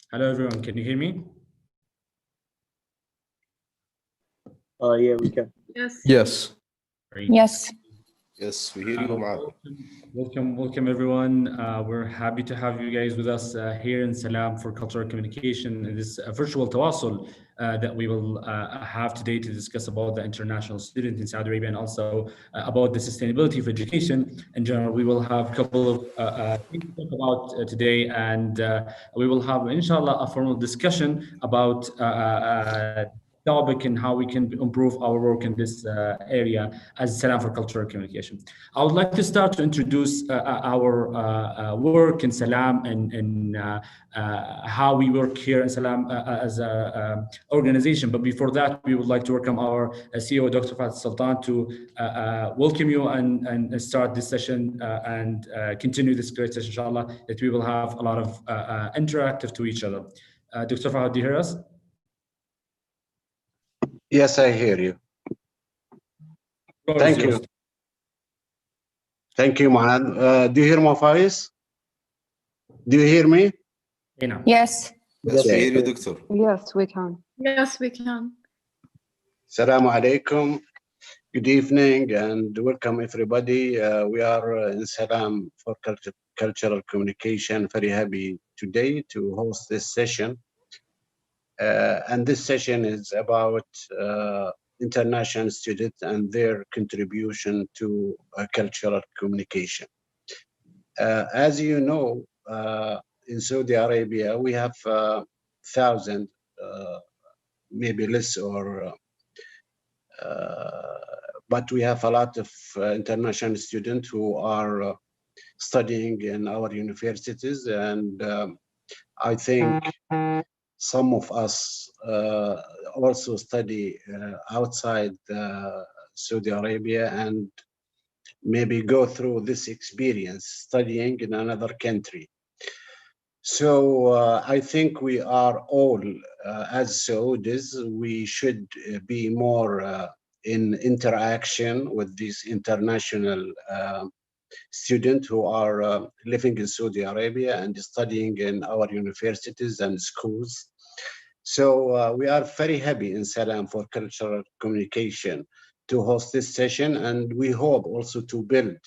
Hello, everyone. Can you hear me? Yeah, we can. Yes. Yes. Great. Yes. Yes, we hear you, Maad. Welcome, everyone. We're happy to have you guys with us here in Salam for Cultural Communication in this virtual tawasul that we will have today to discuss about the international student in Saudi Arabia and also about the sustainability of education in general. We will have a couple of things to talk about today, and we will have, inshallah, a formal discussion about topic and how we can improve our work in this area as Salam for Cultural Communication. I would like to start to introduce our work in Salam and how we work here in Salam as an organization. But before that, we would like to welcome our CEO, Dr. Fatih Sultan, to welcome you and start this session and continue this great session, inshallah, that we will have a lot of interactive to each other. Dr. Fahad, do you hear us? Yes, I hear you. Thank you. Thank you, Mahan. Do you hear my voice? Do you hear me? Yes. Yes, we hear you, Doctor. Yes, we can. Yes, we can. Assalamu alaikum. Good evening and welcome everybody. We are in Salam for Cultural Communication. Very happy today to host this session. And this session is about international students and their contribution to cultural communication. As you know, in Saudi Arabia, we have 1,000, maybe less, or but we have a lot of international students who are studying in our universities, and I think some of us also study outside Saudi Arabia and maybe go through this experience studying in another country. So I think we are all, as Saudis, we should be more in interaction with these international students who are living in Saudi Arabia and studying in our universities and schools. So we are very happy in Salam for Cultural Communication to host this session, and we hope also to build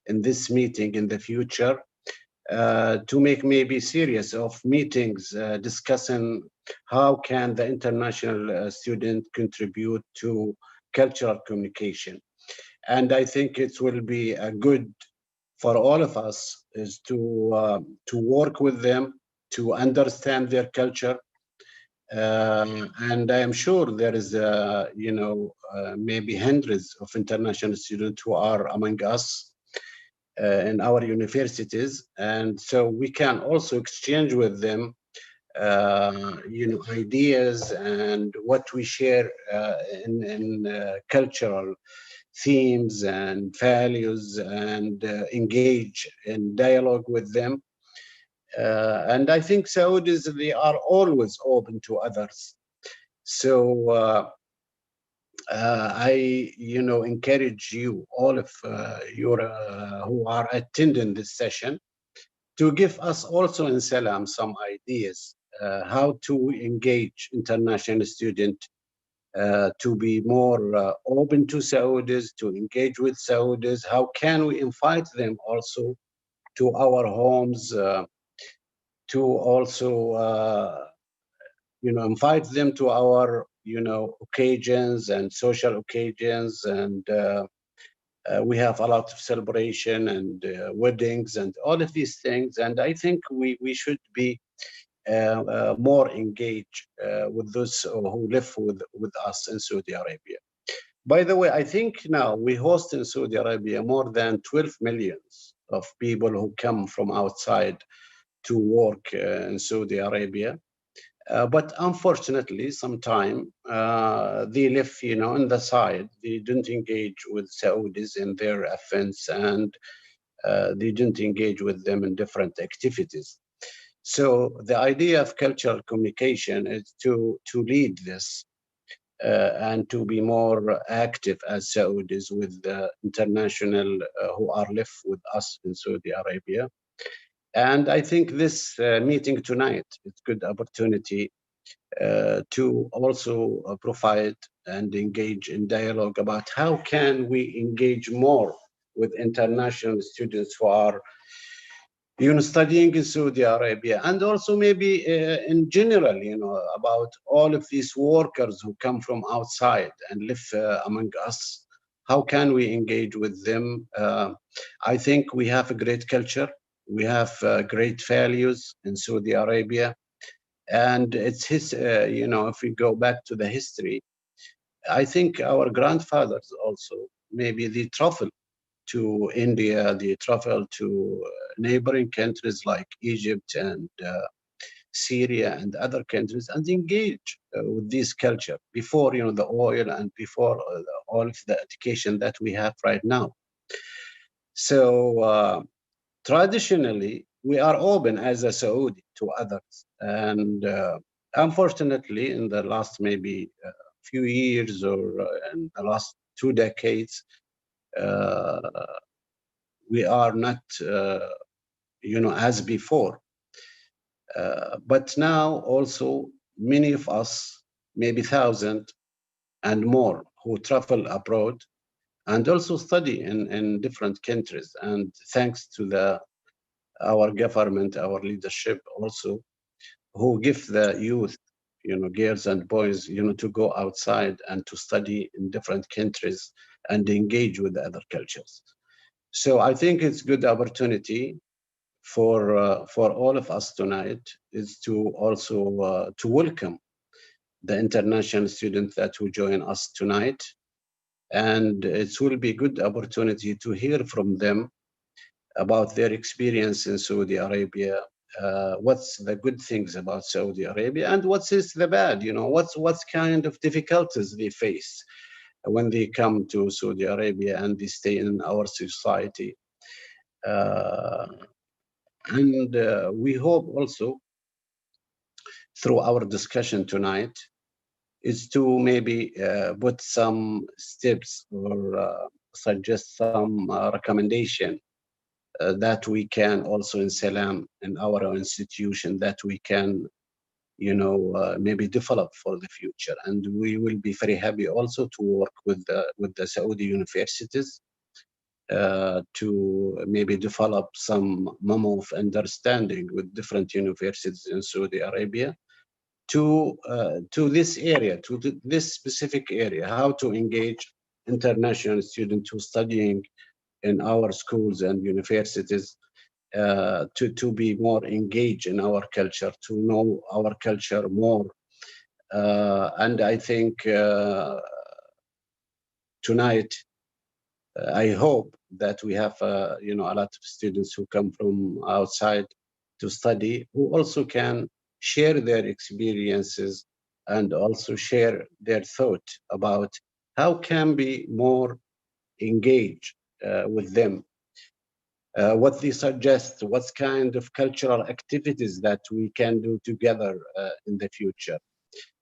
in this meeting in the future to make maybe series of meetings discussing how can the international student contribute to cultural communication. And I think it will be a good for all of us is to work with them, to understand their culture. And I am sure there is, maybe hundreds of international students who are among us in our universities. And so we can also exchange with them, ideas and what we share in cultural themes and values, and engage in dialogue with them. And I think Saudis, they are always open to others. So I, encourage you, all of your who are attending this session, to give us also in Salam some ideas how to engage international students, to be more open to Saudis, to engage with Saudis. How can we invite them also to our homes, to also, invite them to our, occasions and social occasions. And we have a lot of celebration and weddings and all of these things. And I think we should be more engaged with those who live with us in Saudi Arabia. By the way, I think now we host in Saudi Arabia more than 12 millions of people who come from outside to work in Saudi Arabia. But unfortunately, sometimes they live, on the side. They don't engage with Saudis in their offense, and they don't engage with them in different activities. So the idea of cultural communication is to lead this and to be more active as Saudis with the international who are live with us in Saudi Arabia. And I think this meeting tonight is a good opportunity to also provide and engage in dialogue about how can we engage more with international students who are studying in Saudi Arabia, and also maybe in general, about all of these workers who come from outside and live among us. How can we engage with them? I think we have a great culture. We have great values in Saudi Arabia. And it's if we go back to the history, I think our grandfathers also, maybe they travel to India, they travel to neighboring countries like Egypt and Syria and other countries, and engage with this culture before, the oil and before all of the education that we have right now. So traditionally, we are open as a Saudi to others. And unfortunately, in the last maybe few years or in the last 2 decades, we are not, as before. But now also many of us, maybe 1,000 and more, who travel abroad and also study in different countries. And thanks to our government, our leadership also, who give the youth, girls and boys, to go outside and to study in different countries and engage with the other cultures. So I think it's good opportunity for all of us tonight is to also to welcome the international students that will join us tonight. And it will be good opportunity to hear from them about their experience in Saudi Arabia, what's the good things about Saudi Arabia, and what is the bad, what's kind of difficulties they face when they come to Saudi Arabia and they stay in our society. And we hope also through our discussion tonight is to maybe put some steps or suggest some recommendation that we can also in Salam, in our institution, that we can, maybe develop for the future. And we will be very happy also to work with the Saudi universities to maybe develop some memo of understanding with different universities in Saudi Arabia to this area, to this specific area, how to engage international students who are studying in our schools and universities to be more engaged in our culture, to know our culture more. And I think tonight, I hope that we have, a lot of students who come from outside to study, who also can share their experiences and also share their thought about how can be more engaged with them. What they suggest, what kind of cultural activities that we can do together in the future.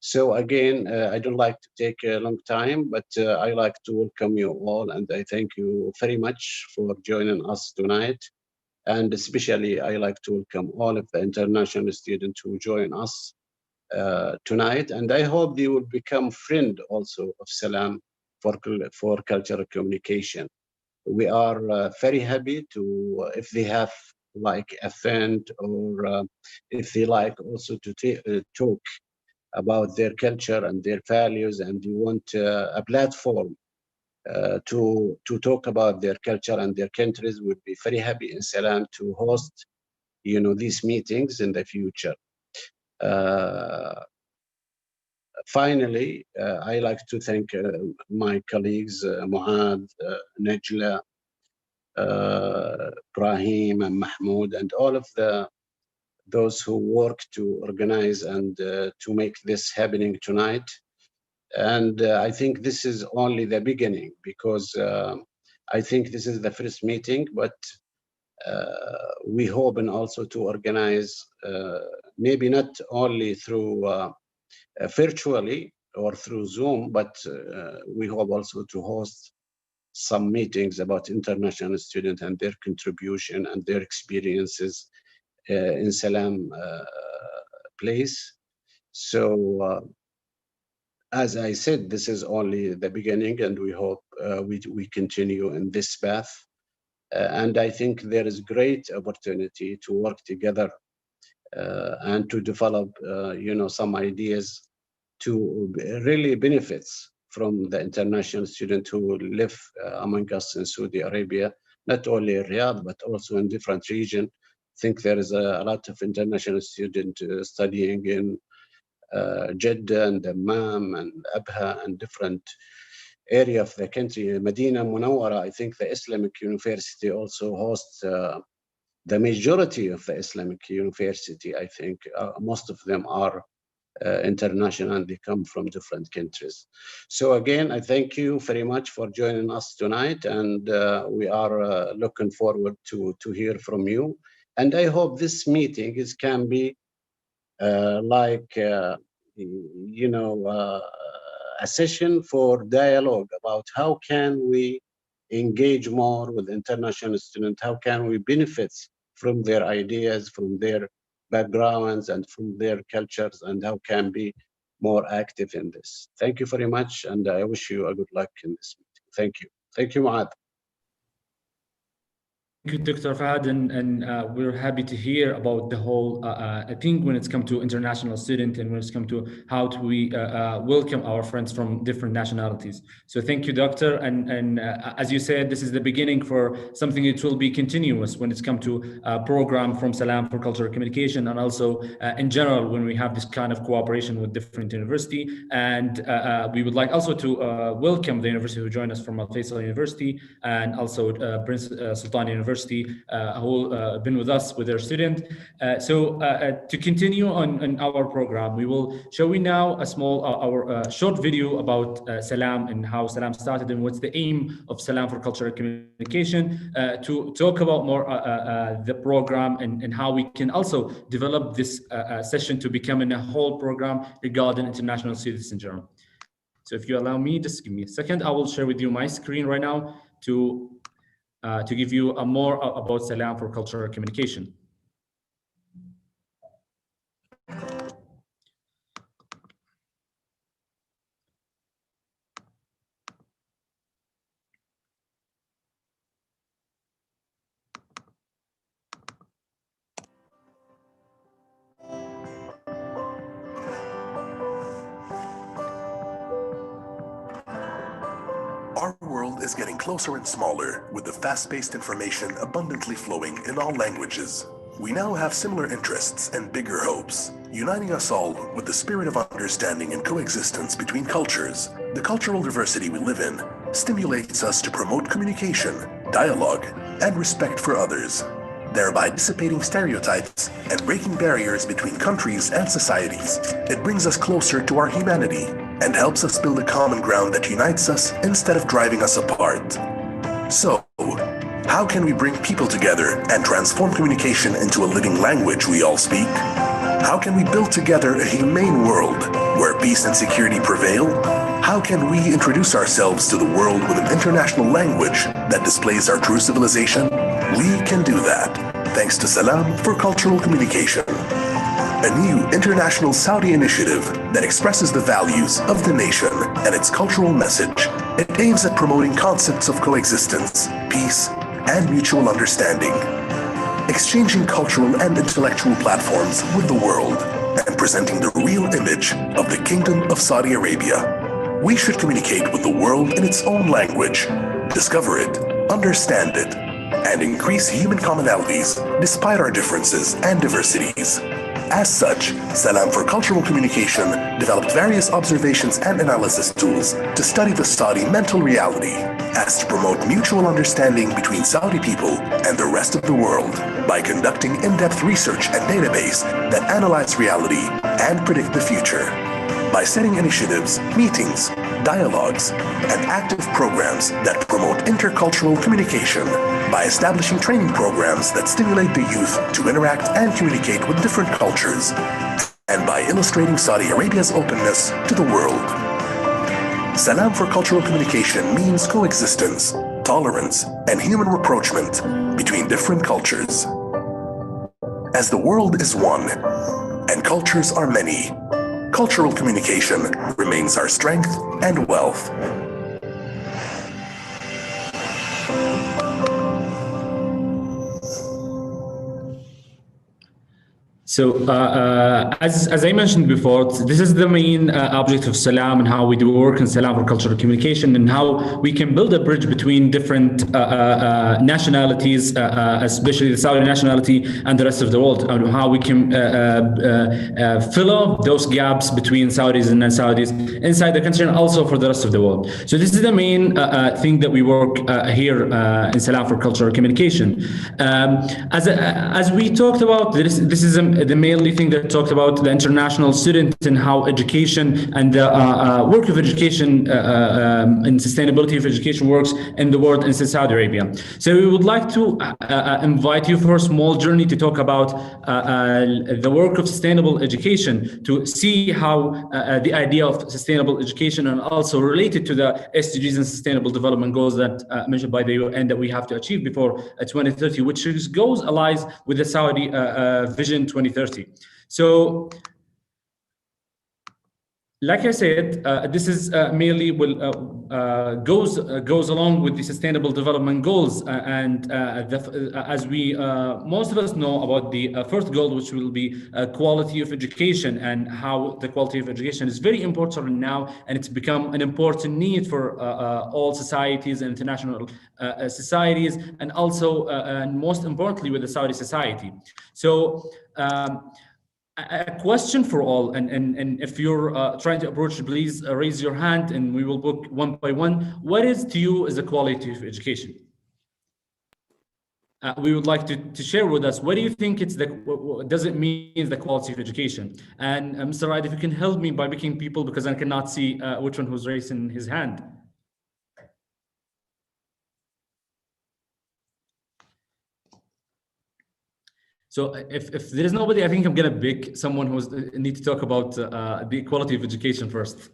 So again, I don't like to take a long time, but I like to welcome you all, and I thank you very much for joining us tonight. And especially, I like to welcome all of the international students who join us tonight, and I hope they will become friend also of Salam for cultural communication. We are very happy to, if they have like a friend or if they like also to talk about their culture and their values, and you want a platform to talk about their culture and their countries, we'd be very happy in Salam to host, these meetings in the future. Finally, I like to thank my colleagues, Muad, Najla, Ibrahim and Mahmoud, and all of those who work to organize and to make this happening tonight. And I think this is only the beginning, because I think this is the first meeting, but we hope and also to organize, maybe not only through virtually or through Zoom, but we hope also to host some meetings about international students and their contribution and their experiences in Salam place. So as I said, this is only the beginning, and we hope we continue in this path. And I think there is great opportunity to work together and to develop, some ideas to really benefits from the international student who live among us in Saudi Arabia, not only in Riyadh, but also in different regions. I think there is a lot of international students studying in Jeddah and Dammam and Abha and different area of the country. Medina Munawwara, I think the Islamic University also hosts the majority of the Islamic University. I think most of them are international and they come from different countries. So again, I thank you very much for joining us tonight, and we are looking forward to hear from you. And I hope this meeting can be a session for dialogue about how can we engage more with international students, how can we benefit from their ideas, from their backgrounds, and from their cultures, and how can be more active in this. Thank you very much, and I wish you a good luck in this meeting. Thank you. Thank you, Muad. Thank you, Dr. Fahad, and we're happy to hear about the whole, I think when it's come to international student and when it's come to how do we welcome our friends from different nationalities. So thank you, Doctor. And as you said, this is the beginning for something that will be continuous when it's come to a program from Salam for Cultural Communication, and also in general, when we have this kind of cooperation with different university. And we would like also to welcome the university who joined us from Al Faisal University, and also Prince Sultan University, who have been with us with their student. So to continue on our program, we will show you now a small, our short video about Salam and how Salam started and what's the aim of Salam for Cultural Communication, to talk about more the program and how we can also develop this session to become a whole program regarding international students in general. So if you allow me, just give me a second, I will share with you my screen right now to give you more about Salam for Cultural Communication. Our world is getting closer and smaller, with the fast-paced information abundantly flowing in all languages. We now have similar interests and bigger hopes, uniting us all with the spirit of understanding and coexistence between cultures. The cultural diversity we live in stimulates us to promote communication, dialogue, and respect for others, thereby dissipating stereotypes and breaking barriers between countries and societies. It brings us closer to our humanity and helps us build a common ground that unites us instead of driving us apart. So, how can we bring people together and transform communication into a living language we all speak? How can we build together a humane world where peace and security prevail? How can we introduce ourselves to the world with an international language that displays our true civilization? We can do that thanks to Salam for Cultural Communication, a new international Saudi initiative that expresses the values of the nation and its cultural message. It aims at promoting concepts of coexistence, peace, and mutual understanding, exchanging cultural and intellectual platforms with the world, and presenting the real image of the Kingdom of Saudi Arabia. We should communicate with the world in its own language, discover it, understand it, and increase human commonalities despite our differences and diversities. As such, Salam for Cultural Communication developed various observations and analysis tools to study the Saudi mental reality, as to promote mutual understanding between Saudi people and the rest of the world by conducting in-depth research and database that analyze reality and predict the future. By setting initiatives, meetings, dialogues, and active programs that promote intercultural communication, by establishing training programs that stimulate the youth to interact and communicate with different cultures, and by illustrating Saudi Arabia's openness to the world. Salam for Cultural Communication means coexistence, tolerance, and human rapprochement between different cultures. As the world is one and cultures are many, cultural communication remains our strength and wealth. So as I mentioned before, this is the main object of Salam and how we do work in Salam for cultural communication and how we can build a bridge between different nationalities, especially the Saudi nationality and the rest of the world, and how we can fill up those gaps between Saudis and non-Saudis inside the country and also for the rest of the world. So this is the main thing that we work here in Salam for cultural communication. As we talked about, this is the mainly thing that talked about the international student and how education and the work of education and sustainability of education works in the world in Saudi Arabia. So we would like to invite you for a small journey to talk about the work of sustainable education, to see how the idea of sustainable education and also related to the SDGs and sustainable development goals that mentioned by the UN that we have to achieve before 2030, which goes aligns with the Saudi Vision 2030. So, like I said, this is mainly goes along with the Sustainable Development Goals, and as we most of us know about the first goal, which will be quality of education, and how the quality of education is very important now, and it's become an important need for all societies and international societies, and also and most importantly with the Saudi society. So. A question for all, and if you're trying to approach, please raise your hand and we will book one by one. What is to you is the quality of education? We would like to share with us, what do you think it's what does it mean the quality of education? And Mr. Raed, if you can help me by picking people, because I cannot see which one who's raising his hand. So if there is nobody, I think I'm gonna pick someone who's need to talk about the quality of education first.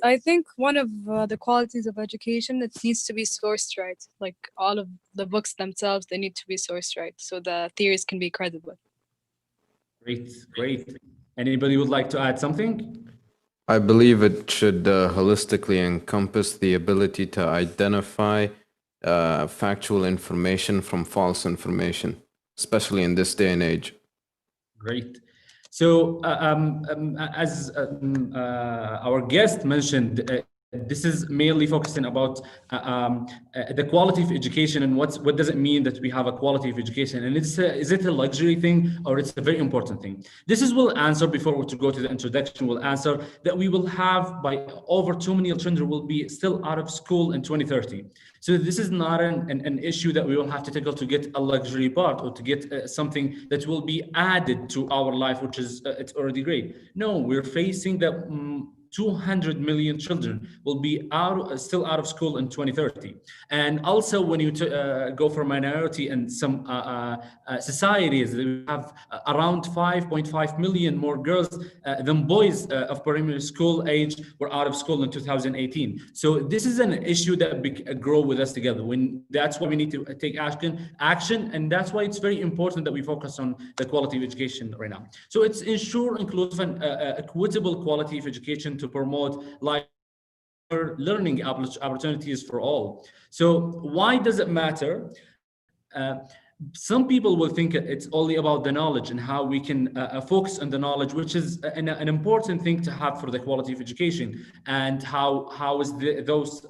I think one of the qualities of education, it needs to be sourced right. Like all of the books themselves, they need to be sourced right, so the theories can be credible. Great, great. Anybody would like to add something? I believe it should holistically encompass the ability to identify factual information from false information, especially in this day and age. Great. So as our guest mentioned, this is mainly focusing about the quality of education and what does it mean that we have a quality of education, and is it a luxury thing or it's a very important thing? This is will answer before we go to the introduction. Will answer that we will have by over 2 million children will be still out of school in 2030. So this is not an issue that we will have to tackle to get a luxury part or to get something that will be added to our life, which is it's already great. No, we're facing that 200 million children will be still out of school in 2030. And also when you go for minority and some societies, we have around 5.5 million more girls than boys of primary school age were out of school in 2018. So this is an issue that grow with us together. That's why we need to take action, and that's why it's very important that we focus on the quality of education right now. So it's ensure inclusive and equitable quality of education to promote learning opportunities for all. So why does it matter? Some people will think it's only about the knowledge and how we can focus on the knowledge, which is an important thing to have for the quality of education, and how is those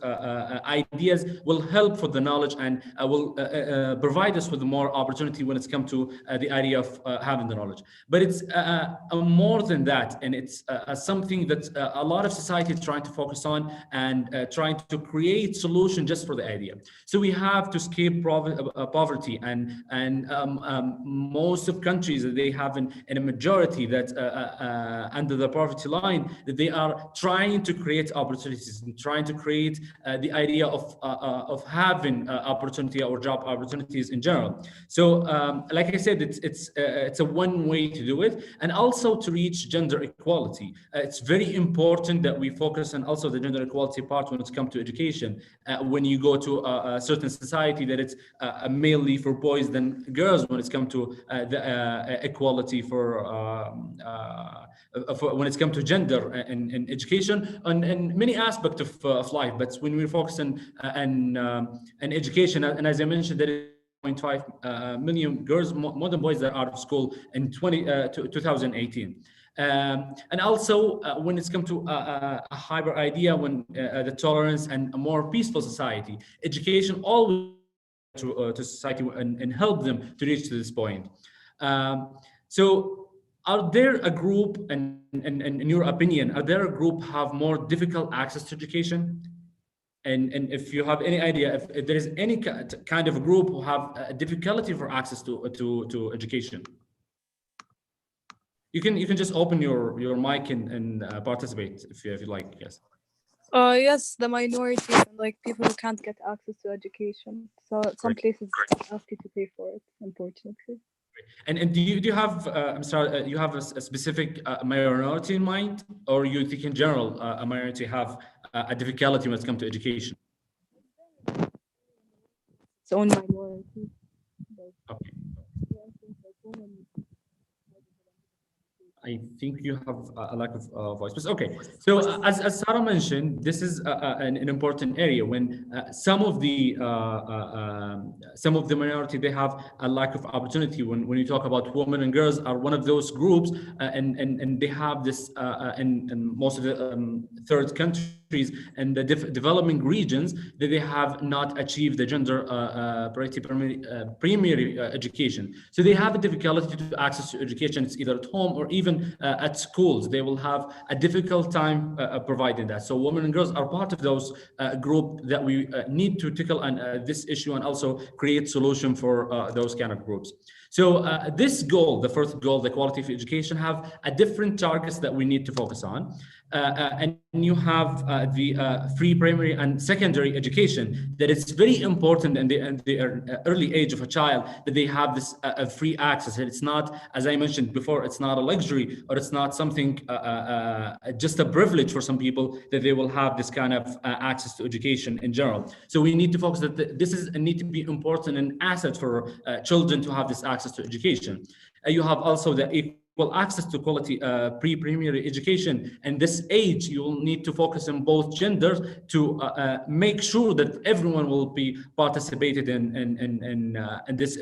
ideas will help for the knowledge and will provide us with more opportunity when it's come to the idea of having the knowledge. But it's more than that, and it's something that a lot of society is trying to focus on and trying to create solution just for the idea. So we have to escape poverty and most of countries that they have in a majority that under the poverty line, that they are trying to create opportunities and trying to create the idea of having opportunity or job opportunities in general. So like I said, it's a one way to do it, and also to reach gender equality. It's very important that we focus on also the gender equality part when it comes to education. When you go to a certain society, that it's mainly for boys than girls when it's come to the equality for when it's come to gender in education and many aspects of life. But when we focus on education, and as I mentioned, there is 0.5 million girls, more than boys, that are out of school in 2018. And also when it's come to a hyper idea, when the tolerance and a more peaceful society, education always to society and help them to reach to this point. So are there a group, and in your opinion, are there a group have more difficult access to education? And if you have any idea, if there is any kind of a group who have a difficulty for access to education, you can just open your mic and participate if you like. Yes. Yes, the minority, like people who can't get access to education. So some places ask you to pay for it, unfortunately. And do you have I'm sorry, you have a specific minority in mind, or you think in general a minority have a difficulty when it comes to education? Its own minority. Okay. I think you have a lack of voice. But okay, so as Sarah mentioned, this is an important area when some of the minority, they have a lack of opportunity. When you talk about women and girls are one of those groups, and they have this in most of the third countries and the developing regions, that they have not achieved the gender parity primary education. So they have a difficulty to access to education. It's either at home or even at schools. They will have a difficult time providing that. So women and girls are part of those group that we need to tackle on this issue and also create solution for those kind of groups. So this goal, the first goal, the quality of education, have a different targets that we need to focus on. And you have the free primary and secondary education, that it's very important in the early age of a child that they have this free access. And it's not, as I mentioned before, it's not a luxury, or it's not something just a privilege for some people that they will have this kind of access to education in general. So we need to focus that this is a need to be important and asset for children to have this access to education. You have also the equal access to quality pre-primary education. And this age, you will need to focus on both genders to make sure that everyone will be participated in this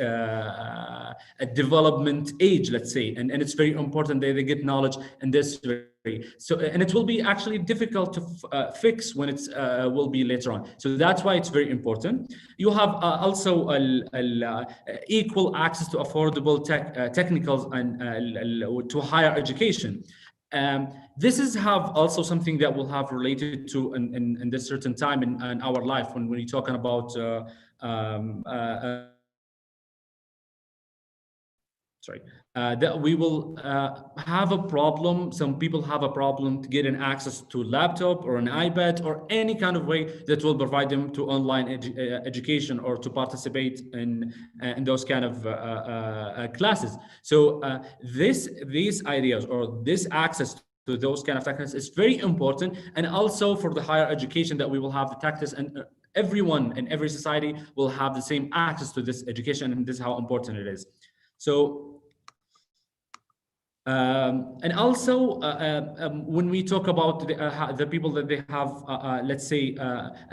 development age, let's say. And it's very important that they get knowledge in this. So, and it will be actually difficult to fix when it's will be later on. So that's why it's very important. You have also equal access to affordable technicals and to higher education. This is have also something that will have related to in this certain time in our life when we're talking about that we will have a problem. Some people have a problem to get an access to laptop or an iPad or any kind of way that will provide them to online education or to participate in those kind of classes. So these ideas or this access to those kind of tactics is very important, and also for the higher education that we will have the tactics, and everyone in every society will have the same access to this education, and this is how important it is. So and also when we talk about the people that they have let's say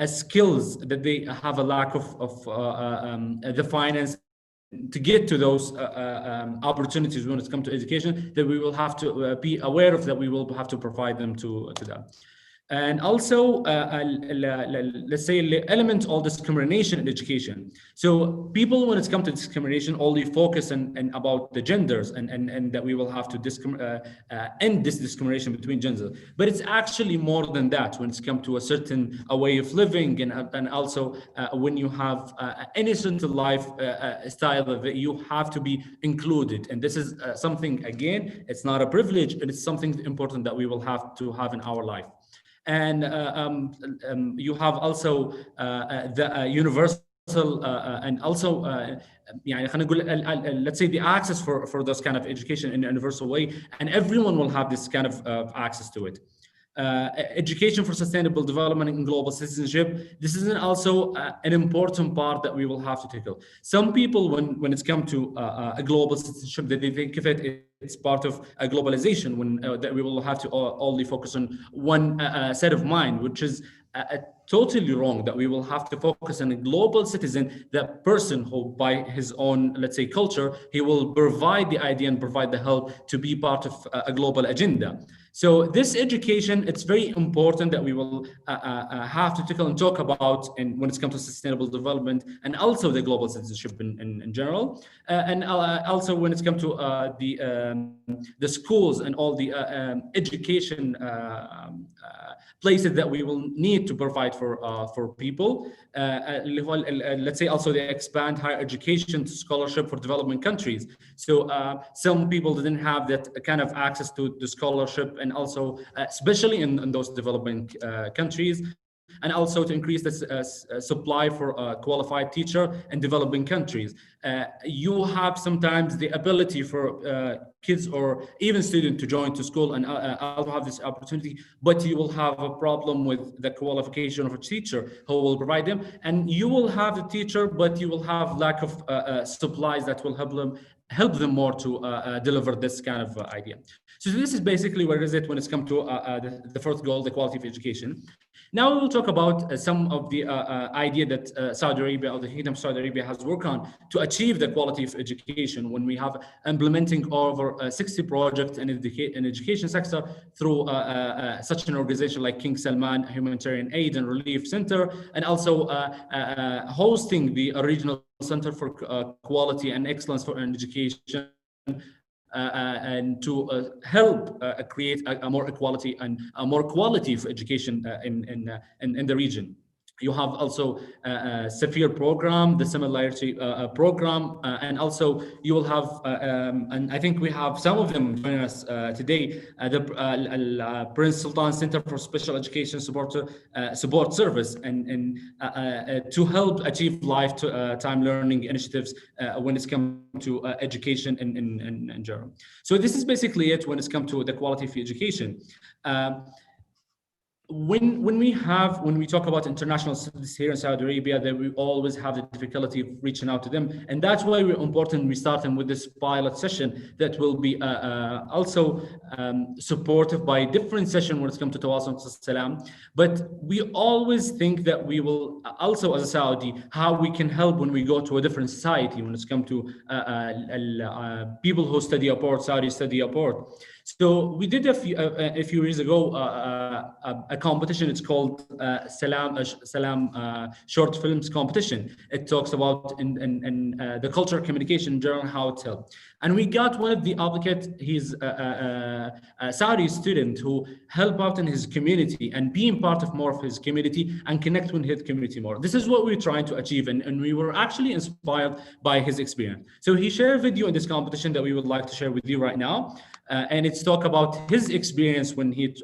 skills that they have a lack of the finance to get to those opportunities when it comes to education, that we will have to be aware of, that we will have to provide them to them. And also, let's say, the element of discrimination in education. So people, when it's come to discrimination, only focus on about the genders and that we will have to end this discrimination between genders. But it's actually more than that when it's come to a certain way of living, and also when you have any certain life style that you have to be included. And this is something, again, it's not a privilege, and it's something important that we will have to have in our life. And you have also the universal and also let's say the access for this kind of education in a universal way, and everyone will have this kind of access to it. Education for sustainable development and global citizenship. This is also an important part that we will have to tackle. Some people, when it's come to a global citizenship, that they think of it's part of a globalization, when that we will have to only focus on one set of mind, which is totally wrong. That we will have to focus on a global citizen, that person who, by his own, let's say, culture, he will provide the idea and provide the help to be part of a global agenda. So this education, it's very important that we will have to tackle and talk about, and when it comes to sustainable development and also the global citizenship in general, and also when it comes to the schools and all the education places that we will need to provide for people. Let's say also they expand higher education to scholarship for development countries. So some people didn't have that kind of access to the scholarship, and also especially in those developing countries, and also to increase the supply for qualified teacher in developing countries. You have sometimes the ability for kids or even students to join to school and also have this opportunity, but you will have a problem with the qualification of a teacher who will provide them, and you will have the teacher, but you will have lack of supplies that will help them more to deliver this kind of idea. So this is basically what is it when it's come to the first goal, the quality of education. Now we will talk about some of the idea that Saudi Arabia, or the Kingdom of Saudi Arabia, has worked on to achieve the quality of education, when we have implementing over 60 projects in education sector through such an organization like King Salman Humanitarian Aid and Relief Center, and also hosting the regional center for quality and excellence for education, and to help create a more equality and a more quality of education in the region. You have also Saphir program, the similarity program, and also you will have, and I think we have some of them joining us today, the Prince Sultan Center for Special Education Support Service, and to help achieve lifetime learning initiatives when it's come to education in general. So this is basically it when it's come to the quality of education. When we talk about international students here in Saudi Arabia, that we always have the difficulty of reaching out to them, and that's why we're important. We start them with this pilot session that will be also supported by different session when it comes to Tawasul Salam. But we always think that we will also, as a Saudi, how we can help when we go to a different society when it's come to people who study abroad, Saudi study abroad. So we did a few years ago a competition. It's called Salam Short Films Competition. It talks about in the cultural communication in general, how it's helped. And we got one of the advocates. He's a Saudi student who helped out in his community and being part of more of his community and connect with his community more. This is what we're trying to achieve, and we were actually inspired by his experience. So he shared a video in this competition that we would like to share with you right now. And it's talk about his experience when he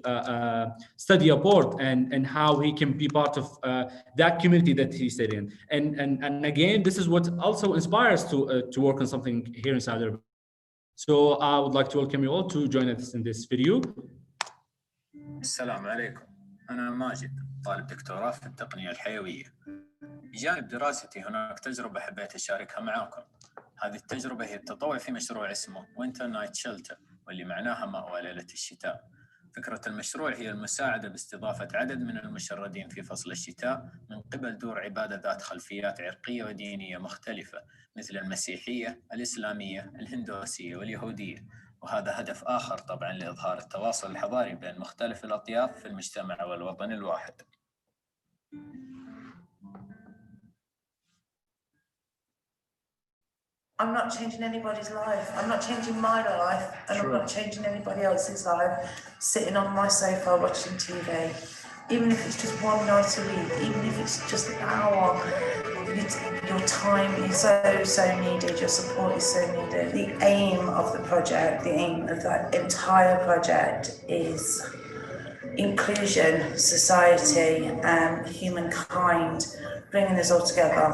studied abroad and how he can be part of that community that he stayed in. And again, this is what also inspires to work on something here in Saudi Arabia. So I would like to welcome you all to join us in this video. السلام عليكم. أنا ماجد، طالب دكتوراه في التقنية الحيوية. بجانب دراستي هناك تجربة حبيت أشاركها معاكم. هذه التجربة هي التطوع في مشروع اسمه وينتر نايت شيلتر، واللي معناها مأوى ليلة الشتاء. فكرة المشروع هي المساعدة باستضافة عدد من المشردين في فصل الشتاء من قبل دور عبادة ذات خلفيات عرقية ودينية مختلفة، مثل المسيحية، الإسلامية، الهندوسية واليهودية. وهذا هدف آخر طبعا لإظهار التواصل الحضاري بين مختلف الأطياف في المجتمع والوطن الواحد. I'm not changing anybody's life. I'm not changing my life, and I'm not changing anybody else's life. Sitting on my sofa watching TV, even if it's just one night a week, even if it's just an hour, your time is so needed. Your support is so needed. The aim of the project, the aim of that entire project, is inclusion, society, humankind, bringing us all together.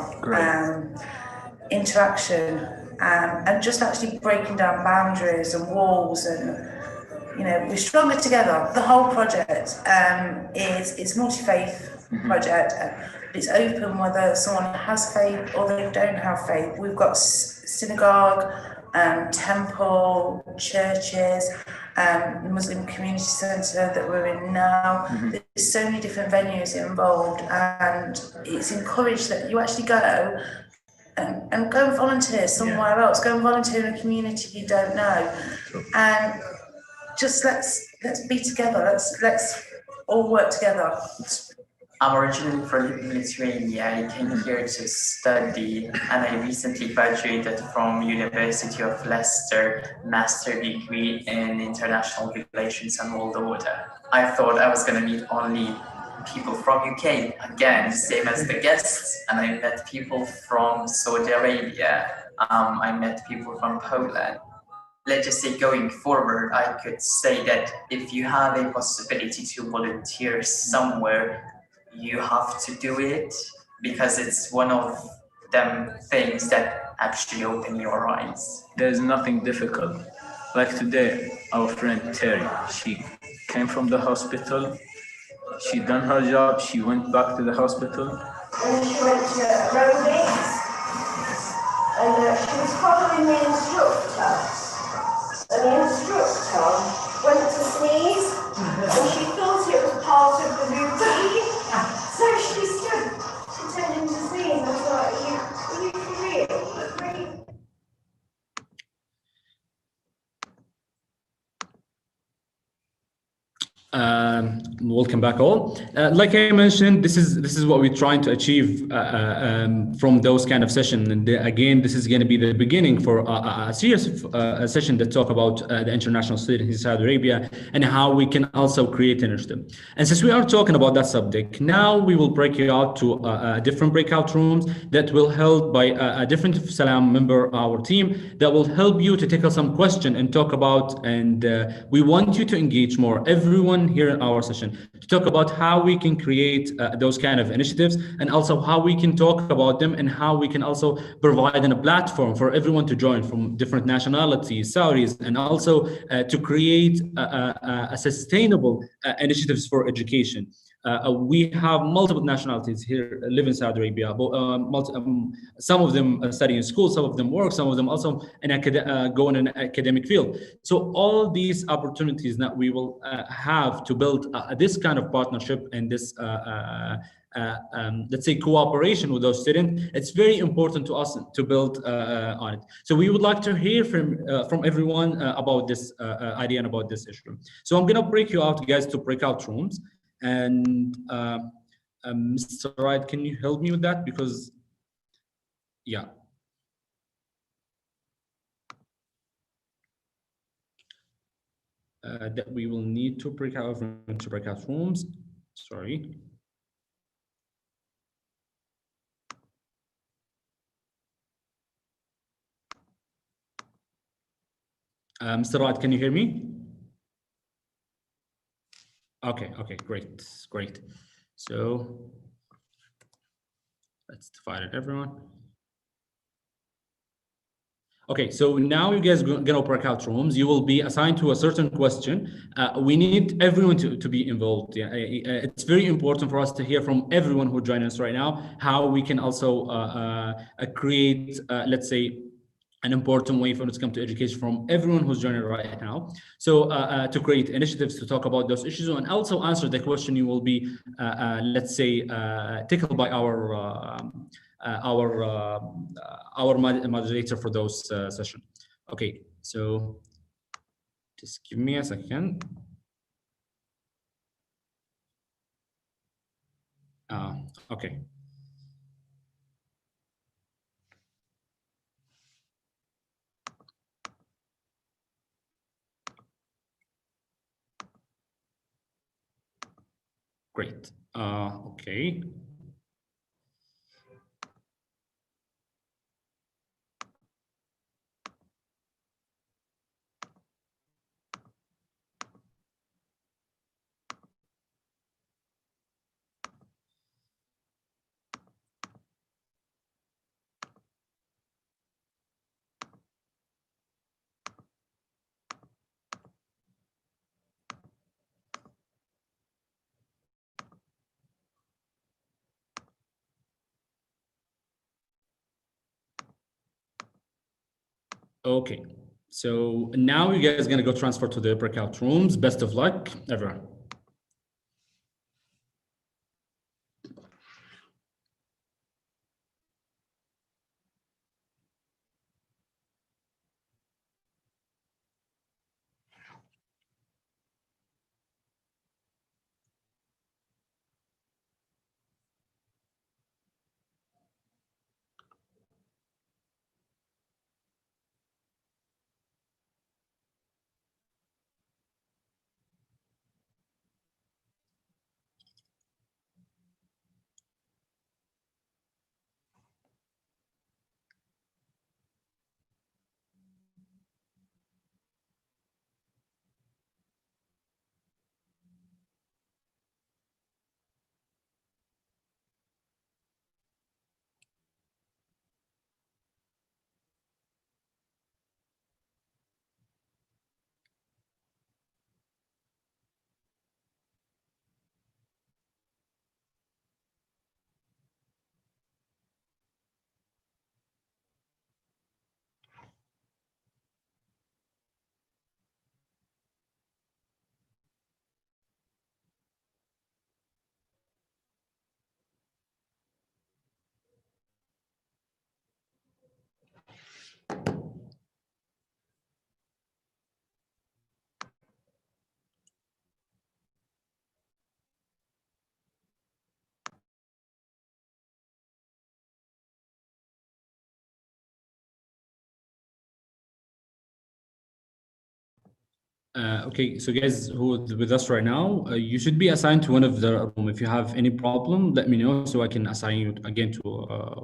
Interaction, and just actually breaking down boundaries and walls, and we're stronger together. The whole project is multi-faith project. It's open whether someone has faith or they don't have faith. We've got synagogue, temple, churches, Muslim community centre that we're in now. There's so many different venues involved, and it's encouraged that you actually go and go and volunteer somewhere else. Go and volunteer in a community you don't know, and just let's be together. Let's all work together. I'm originally from Lithuania. I came here to study, and I recently graduated from University of Leicester, master degree in international relations and world order. I thought I was going to meet only people from UK, again, same as the guests, and I met people from Saudi Arabia. I met people from Poland. Let's just say going forward, I could say that if you have a possibility to volunteer somewhere, you have to do it, because it's one of them things that actually open your eyes. There's nothing difficult. Like today, our friend Terry, she came from the hospital. She done her job, she went back to the hospital. And she went to aerobics, and she was following the instructor. And the instructor went to sneeze, and she thought it was part of the routine. So she turned into sneeze. I thought, are you for real? Welcome back all. Like I mentioned, this is what we're trying to achieve from those kind of sessions. And again, this is going to be the beginning for a serious session that talk about the international students in Saudi Arabia and how we can also create an initiative. And since we are talking about that subject, now we will break it out to different breakout rooms that will held by a different Salam member of our team that will help you to tackle some question and talk about, and we want you to engage more. Everyone here in our session to talk about how we can create those kind of initiatives, and also how we can talk about them, and how we can also provide a platform for everyone to join from different nationalities, Saudis, and also to create a sustainable initiatives for education. We have multiple nationalities here live in Saudi Arabia. Some of them study in school, some of them work, some of them also go in an academic field. So all these opportunities that we will have to build this kind of partnership and this let's say cooperation with those students, it's very important to us to build on it. So we would like to hear from everyone about this idea and about this issue. So I'm gonna break you out, guys, to breakout rooms. And Mr. Wright, can you help me with that? Because, yeah. That we will need to break out into breakout rooms. Sorry. Mr. Wright, can you hear me? Okay, great. So let's divide it, everyone. Okay, so now you guys are gonna break out rooms. You will be assigned to a certain question. We need everyone to be involved. Yeah, it's very important for us to hear from everyone who join us right now, how we can also create, let's say, an important way for us to come to education from everyone who's joining right now. So to create initiatives to talk about those issues and also answer the question you will be, let's say, tackled by our moderator for those session. Okay, so Just give me a second. Okay. Great. Okay. Okay. So now you guys are gonna go transfer to the breakout rooms. Best of luck, everyone. Okay, so guys who are with us right now, you should be assigned to one of the room. If you have any problem, let me know so I can assign you again to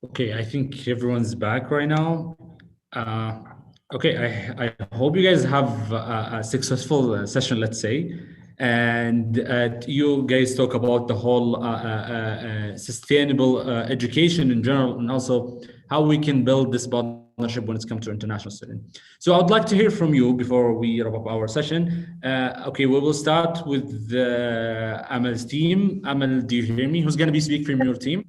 Okay, I think everyone's back right now. Okay, I hope you guys have a successful session, let's say. And you guys talk about the whole sustainable education in general, and also how we can build this partnership when it's come to international students. So I'd like to hear from you before we wrap up our session. Okay, we will start with Amal's team. Amal, do you hear me? Who's going to be speaking from your team?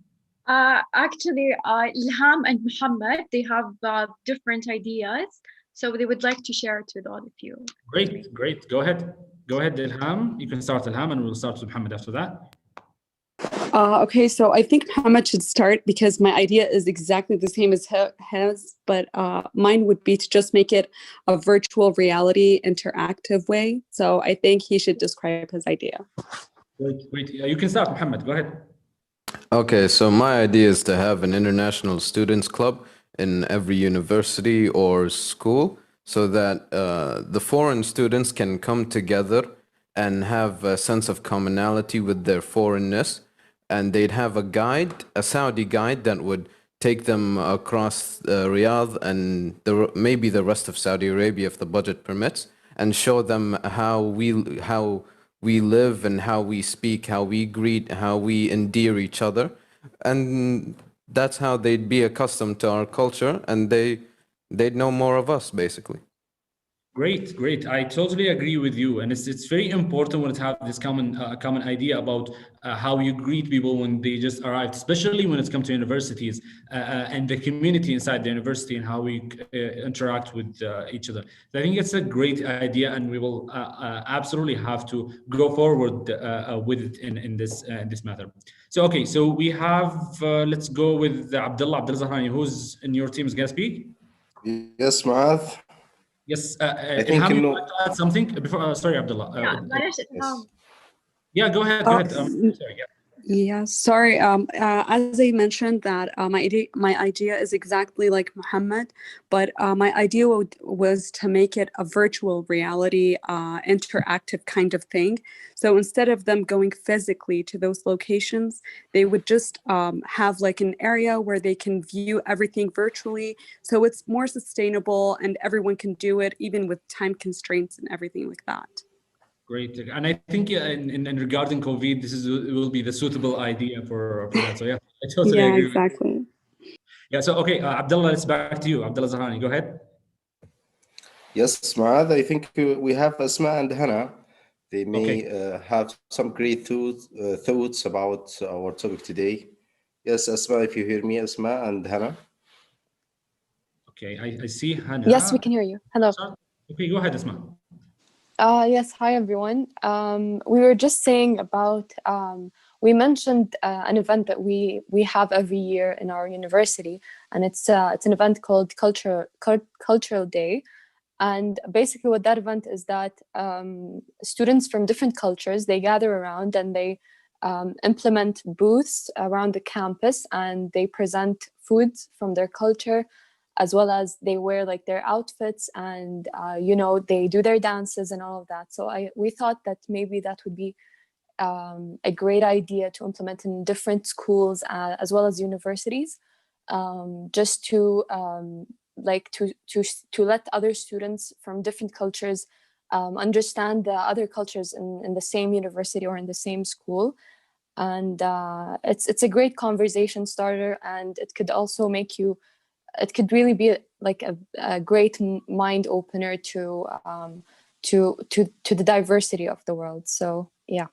Actually, Ilham and Muhammad, they have different ideas, so they would like to share it with all of you. Great, great. Go ahead. Go ahead, Ilham. You can start, Ilham, and we'll start with Muhammad after that. Okay, so I think Muhammad should start because my idea is exactly the same as his, but mine would be to just make it a virtual reality interactive way. So I think he should describe his idea. Great, great. You can start, Muhammad. Go ahead. Okay, so my idea is to have an international students club in every university or school so that the foreign students can come together and have a sense of commonality with their foreignness. And they'd have a guide, a Saudi guide that would take them across Riyadh and maybe the rest of Saudi Arabia if the budget permits, and show them how we live and how we speak, how we greet, how we endear each other. And that's how they'd be accustomed to our culture, and they'd know more of us, basically. Great, great. I totally agree with you, and it's very important when it have this common idea about how you greet people when they just arrived, especially when it's come to universities and the community inside the university and how we interact with each other. So I think it's a great idea, and we will absolutely have to go forward with it in this matter. So okay, so we have let's go with Abdullah Zahrani, who's in your team is gonna speak. Yes, Maad. Yes, I think Ilham, you want to add something before? Sorry, Abdullah. Yeah, go ahead. Go ahead. Sorry, yeah. Yeah, sorry. As I mentioned that my idea is exactly like Muhammad, but my idea was to make it a virtual reality, interactive kind of thing. So instead of them going physically to those locations, they would just have like an area where they can view everything virtually. So it's more sustainable and everyone can do it, even with time constraints and everything like that. Great, and I think in regarding COVID, will be the suitable idea for that. So yeah, I totally agree. Yeah, exactly. Yeah. So okay, Abdullah, let's back to you. Abdullah Zahrani, go ahead. Yes, Maad. I think we have Asma and Hannah. They may have some great thoughts about our topic today. Yes, Asma, if you hear me, Asma and Hannah. Okay, I see Hannah. Yes, we can hear you. Hello. Okay, go ahead, Asma. Yes, hi everyone. We were just saying about, we mentioned an event that we have every year in our university, and it's an event called Cultural Day. And basically what that event is that students from different cultures, they gather around and they implement booths around the campus, and they present foods from their culture, as well as they wear like their outfits, and they do their dances and all of that. So we thought that maybe that would be a great idea to implement in different schools as well as universities, just to let other students from different cultures understand the other cultures in the same university or in the same school. And it's a great conversation starter, and it could also make you, it could really be like a great mind opener to the diversity of the world. So yeah.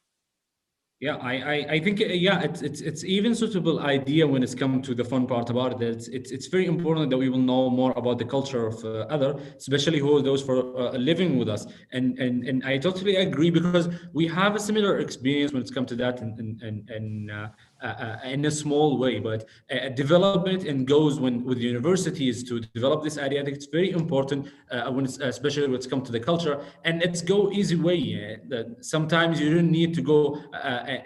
Yeah, I think it's even suitable idea when it's come to the fun part about it. It's very important that we will know more about the culture of other, especially those for living with us. And I totally agree, because we have a similar experience when it's come to that in a small way, but development and goes with universities to develop this idea. I think it's very important when it's, especially when it's come to the culture, and it's go easy way. Sometimes you don't need to go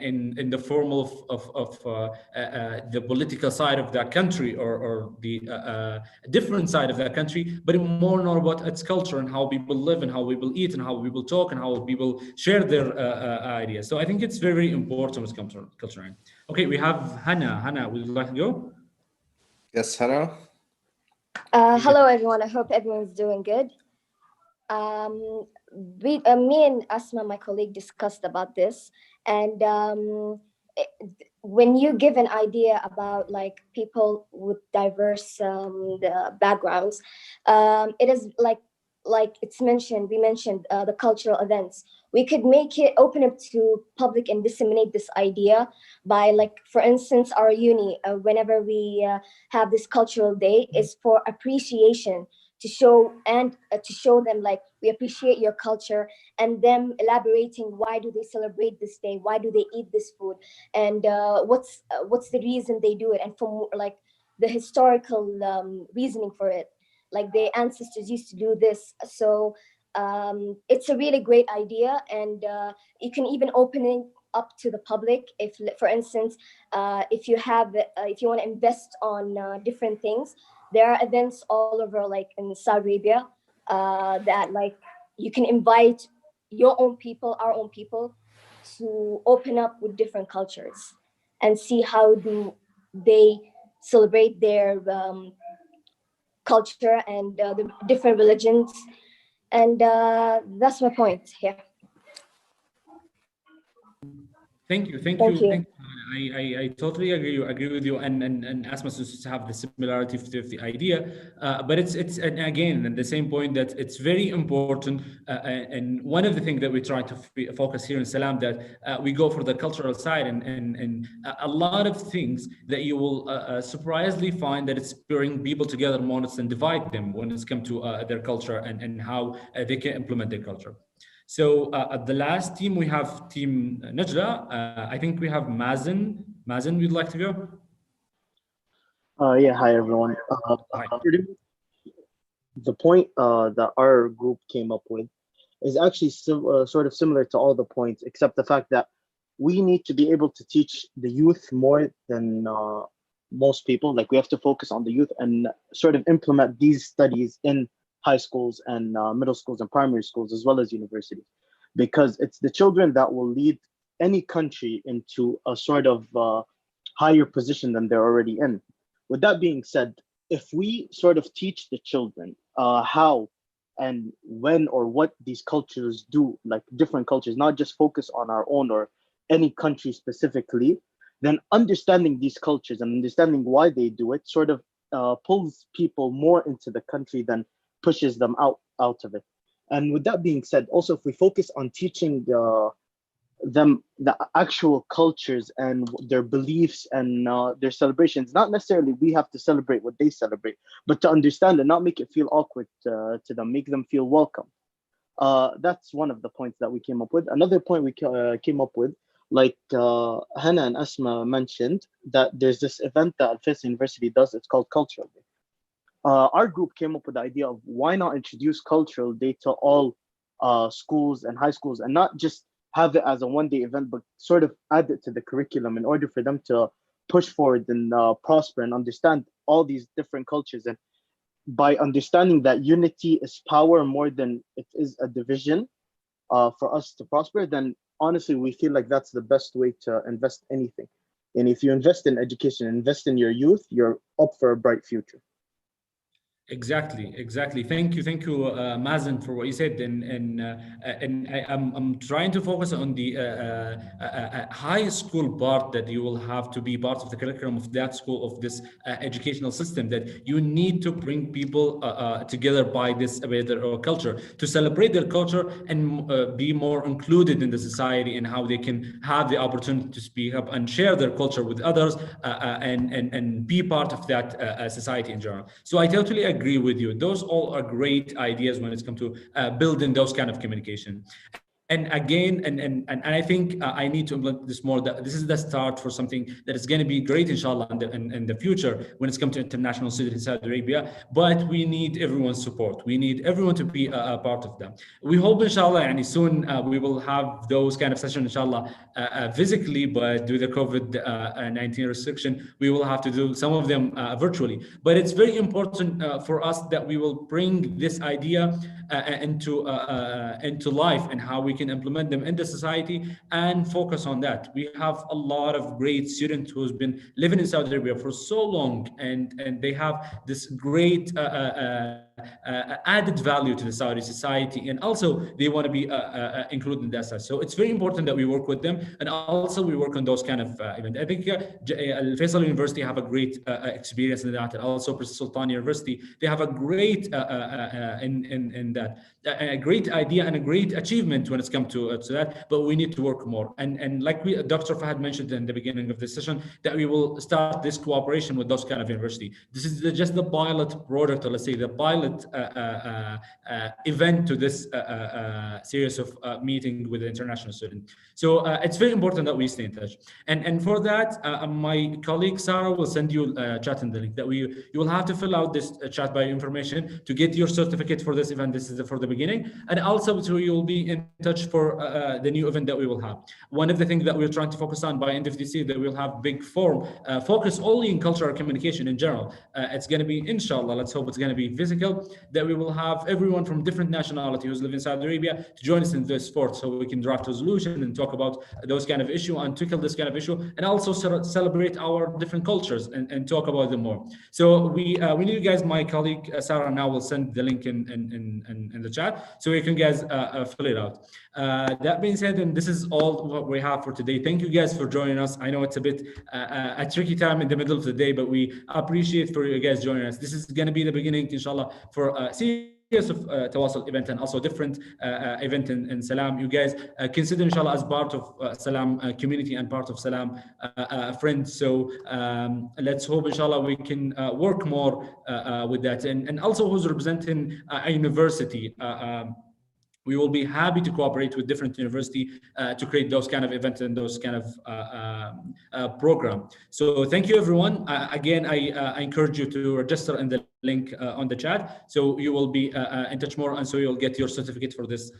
in the formal of the political side of that country or the different side of that country, but more know about its culture and how people live and how people eat and how people talk and how people share their ideas. So I think it's very, very important when it comes to culture. Okay, we have Hannah. Hannah, would you like to go? Yes, Hannah? Hello, everyone. I hope everyone's doing good. Me and Asma, my colleague, discussed about this. And when you give an idea about like people with diverse backgrounds, it is like it's mentioned, we mentioned the cultural events. We could make it open up to public and disseminate this idea by, like, for instance, our uni, whenever we have this cultural day, is for appreciation, to show them like we appreciate your culture, and them elaborating why do they celebrate this day, why do they eat this food, and what's the reason they do it, and from like the historical reasoning for it, like their ancestors used to do this. So it's a really great idea, and you can even open it up to the public. If, for instance, if you want to invest on different things, there are events all over, like in Saudi Arabia, that like you can invite your own people, our own people, to open up with different cultures and see how do they celebrate their culture and the different religions. And that's my point here. Thank you. I totally agree with you, and Asma seems to have the similarity of the idea, but it's and again the same point that it's very important, and one of the things that we try to focus here in Salam, that we go for the cultural side, and a lot of things that you will surprisingly find that it's bring people together more than divide them when it's come to their culture and how they can implement their culture. So at the last team, we have Team Najla. I think we have Mazen. Mazen, would like to go? Yeah, hi everyone. The point that our group came up with is actually sort of similar to all the points, except the fact that we need to be able to teach the youth more than most people. Like, we have to focus on the youth and sort of implement these studies in high schools and middle schools and primary schools, as well as universities, because it's the children that will lead any country into a sort of higher position than they're already in. With that being said, if we sort of teach the children how and when or what these cultures do, like different cultures, not just focus on our own or any country specifically, then understanding these cultures and understanding why they do it sort of pulls people more into the country than pushes them out of it. And with that being said, also, if we focus on teaching them the actual cultures and their beliefs and their celebrations, not necessarily we have to celebrate what they celebrate, but to understand and not make it feel awkward to them, make them feel welcome. That's one of the points that we came up with. Another point we came up with, like Hannah and Asma mentioned, that there's this event that Al Faisal University does. It's called Cultural Day. Our group came up with the idea of why not introduce Cultural Day to all schools and high schools, and not just have it as a one-day event, but sort of add it to the curriculum in order for them to push forward and prosper and understand all these different cultures. And by understanding that unity is power more than it is a division for us to prosper, then honestly, we feel like that's the best way to invest anything. And if you invest in education, invest in your youth, you're up for a bright future. Exactly. Thank you, Mazen, for what you said. And I'm trying to focus on the high school part, that you will have to be part of the curriculum of that school, of this educational system, that you need to bring people together by this their culture, to celebrate their culture and be more included in the society, and how they can have the opportunity to speak up and share their culture with others, and be part of that society in general. So I totally agree with you. Those all are great ideas when it's come to building those kind of communication. And again, and I think I need to implement this more. That this is the start for something that is going to be great, inshallah, in the future when it's come to international students in Saudi Arabia. But we need everyone's support. We need everyone to be a part of them. We hope, inshallah, and soon we will have those kind of sessions, inshallah, physically, but due to the COVID-19 restriction, we will have to do some of them virtually. But it's very important for us that we will bring this idea into life, and how we can implement them in the society and focus on that. We have a lot of great students who's been living in Saudi Arabia for so long, and they have this great added value to the Saudi society, and also they want to be included in that side. So it's very important that we work with them, and also we work on those kind of events. I think Al Faisal University have a great experience in that, and also Prince Sultan University, they have a great in that, a great idea and a great achievement when it's come to that, but we need to work more. And like Dr. Fahad mentioned in the beginning of the session, that we will start this cooperation with those kind of university. This is just the pilot product, or let's say the pilot event to this series of meeting with the international student. So it's very important that we stay in touch. And for that, my colleague Sarah will send you a chat in the link that you will have to fill out this chat bio information to get your certificate for this event. This is for the beginning, and also so you will be in touch for the new event that we will have. One of the things that we're trying to focus on by end of this year, that we'll have big forum focus only in cultural communication in general. It's going to be, inshallah, let's hope it's going to be physical, that we will have everyone from different nationality who's living in Saudi Arabia to join us in this sport, so we can draft resolution and talk about those kind of issue and tackle this kind of issue, and also celebrate our different cultures and talk about them more. So we need you guys. My colleague Sarah now will send the link in the chat, so you can guys fill it out. That being said, and this is all what we have for today. Thank you guys for joining us. I know it's a bit a tricky time in the middle of the day, but we appreciate for you guys joining us. This is going to be the beginning, inshallah, for a series of Tawasul event, and also different event in Salam. You guys consider, inshallah, as part of Salam community and part of Salam friends. So let's hope, inshallah, we can work more with that. And also who's representing a university, we will be happy to cooperate with different university to create those kind of events and those kind of program. So thank you, everyone. Again, I encourage you to register in the link on the chat, so you will be in touch more, and so you'll get your certificate for this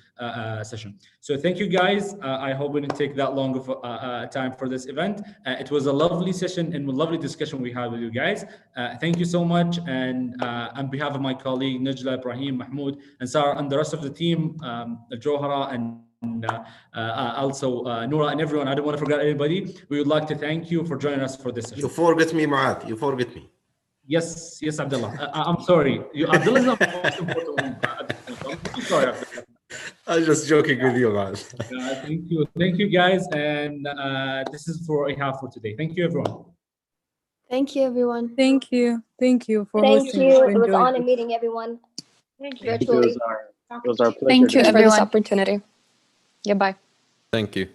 session. So thank you, guys. I hope we didn't take that long of time for this event. It was a lovely session and a lovely discussion we had with you guys. Thank you so much. And on behalf of my colleague Najla, Ibrahim, Mahmoud, and Sarah, and the rest of the team, Johara, and also Noura, and everyone, I don't want to forget anybody. We would like to thank you for joining us for this session. You forget me, Mu'adh. You forget me. Yes, Abdullah. I'm sorry. Abdullah is not the most important one. I'm sorry, Abdullah. I'm just joking with you, man. Thank you, guys. And this is for IHAF for today. Thank you, everyone. Thank you, everyone. Thank you for Thank hosting. you. It was on a meeting, everyone. Thank you. Virtually. It was our pleasure. Thank you to- for this opportunity. Goodbye. Thank you.